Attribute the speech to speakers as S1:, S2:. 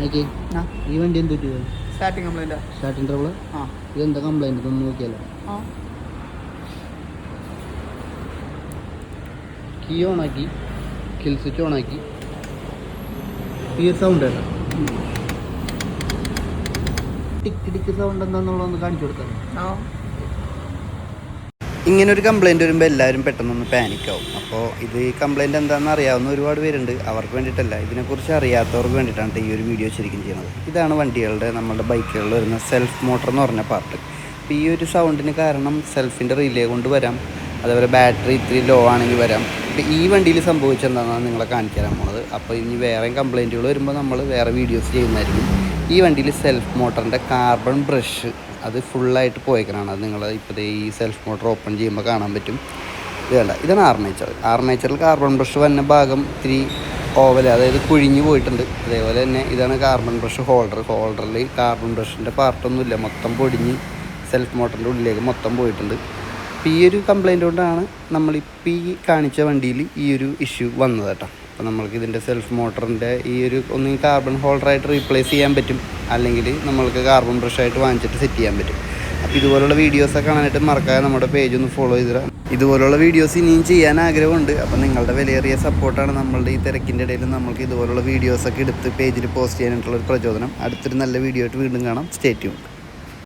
S1: എനിക്ക് ഈ വണ്ടി എന്ത് പറ്റിയത്?
S2: സ്റ്റാർട്ടിങ് കംപ്ലൈൻറ്റാ.
S1: Starting trouble.
S2: ആ
S1: ഇതെന്താ കംപ്ലൈൻറ്റ്? ഇതൊന്നും നോക്കിയാലോ.
S2: ആ
S1: കീ ഓണാക്കി, കിൽ സ്വിച്ച് ഓണാക്കി, ഈ ഒരു സൗണ്ട് കേട്ടോ. ടിക്ക് ടിക്ക് സൗണ്ട് എന്താണെന്നുള്ളതൊന്ന് കാണിച്ചു കൊടുക്കാം.
S2: ആ
S1: ഇങ്ങനൊരു കംപ്ലയിൻറ്റ് വരുമ്പോൾ എല്ലാവരും പെട്ടെന്നൊന്ന് പാനിക്കാവും. അപ്പോൾ ഇത് ഈ കംപ്ലയിൻറ്റ് എന്താണെന്ന് അറിയാവുന്ന ഒരുപാട് പേരുണ്ട്. അവർക്ക് വേണ്ടിയിട്ടല്ല, ഇതിനെക്കുറിച്ച് അറിയാത്തവർക്ക് വേണ്ടിയിട്ടാണ് ഈ ഒരു വീഡിയോ ശരിക്കും ചെയ്യുന്നത്. ഇതാണ് വണ്ടികളുടെ, നമ്മുടെ ബൈക്കുകളിൽ വരുന്ന സെൽഫ് മോട്ടർ എന്ന് പറഞ്ഞ പാർട്ട്. അപ്പോൾ ഈ ഒരു സൗണ്ടിന് കാരണം സെൽഫിൻ്റെ റിലേ കൊണ്ട് വരാം, അതേപോലെ ബാറ്ററി ഇത്തിരി ലോ ആണെങ്കിൽ വരാം. ഇപ്പോൾ ഈ വണ്ടിയിൽ സംഭവിച്ചെന്താണെന്നാണ് നിങ്ങളെ കാണിച്ചു തരാൻ പോണത്. അപ്പോൾ ഇനി വേറെ കംപ്ലയിൻറ്റുകൾ വരുമ്പോൾ നമ്മൾ വേറെ വീഡിയോസ് ചെയ്യുന്നതായിരിക്കും. ഈ വണ്ടിയിൽ സെൽഫ് മോട്ടറിൻ്റെ കാർബൺ ബ്രഷ് അത് ഫുള്ളായിട്ട് പോയേക്കണതാണ്. അത് നിങ്ങൾ ഇപ്പോൾ ഈ സെൽഫ് മോട്ടർ ഓപ്പൺ ചെയ്യുമ്പോൾ കാണാൻ പറ്റും. ഇത് വേണ്ട, ഇതാണ് ആർമേച്ചർ. ആർമേച്ചറിൽ കാർബൺ ബ്രഷ് വന്ന ഭാഗം ഇത്തിരി ഓവൽ, അതായത് കുഴിഞ്ഞു പോയിട്ടുണ്ട്. അതേപോലെ തന്നെ ഇതാണ് കാർബൺ ബ്രഷ് ഹോൾഡറിൽ കാർബൺ ബ്രഷിൻ്റെ പാർട്ടൊന്നുമില്ല, മൊത്തം പൊടിഞ്ഞ് സെൽഫ് മോട്ടറിൻ്റെ ഉള്ളിലേക്ക് മൊത്തം പോയിട്ടുണ്ട്. അപ്പോൾ ഈ ഒരു കംപ്ലയിൻ്റ് കൊണ്ടാണ് നമ്മളിപ്പോൾ ഈ കാണിച്ച വണ്ടിയിൽ ഈ ഒരു ഇഷ്യൂ വന്നത് കേട്ടോ. അപ്പോൾ നമ്മൾക്ക് ഇതിൻ്റെ സെൽഫ് മോട്ടറിൻ്റെ ഈ ഒരു ഒന്നും കാർബൺ ഹോൾഡറായിട്ട് റീപ്ലേസ് ചെയ്യാൻ പറ്റും, അല്ലെങ്കിൽ നമ്മൾക്ക് കാർബൺ ബ്രഷായിട്ട് വാങ്ങിച്ചിട്ട് സെറ്റ് ചെയ്യാൻ പറ്റും. അപ്പോൾ ഇതുപോലുള്ള വീഡിയോസൊക്കെ കാണാനായിട്ട് മറക്കാതെ നമ്മുടെ പേജ് ഒന്ന് ഫോളോ ചെയ്തിടാം. ഇതുപോലുള്ള വീഡിയോസ് ഇനിയും ചെയ്യാൻ ആഗ്രഹമുണ്ട്. അപ്പോൾ നിങ്ങളുടെ വിലയേറിയ സപ്പോർട്ടാണ് നമ്മളുടെ ഈ തിരക്കിൻ്റെ ഇടയിൽ നമ്മൾക്ക് ഇതുപോലുള്ള വീഡിയോസൊക്കെ എടുത്ത് പേജിൽ പോസ്റ്റ് ചെയ്യാനായിട്ടുള്ളൊരു പ്രചോദനം. അടുത്തൊരു നല്ല വീഡിയോ ആയിട്ട് വീണ്ടും കാണാം. Stay tuned.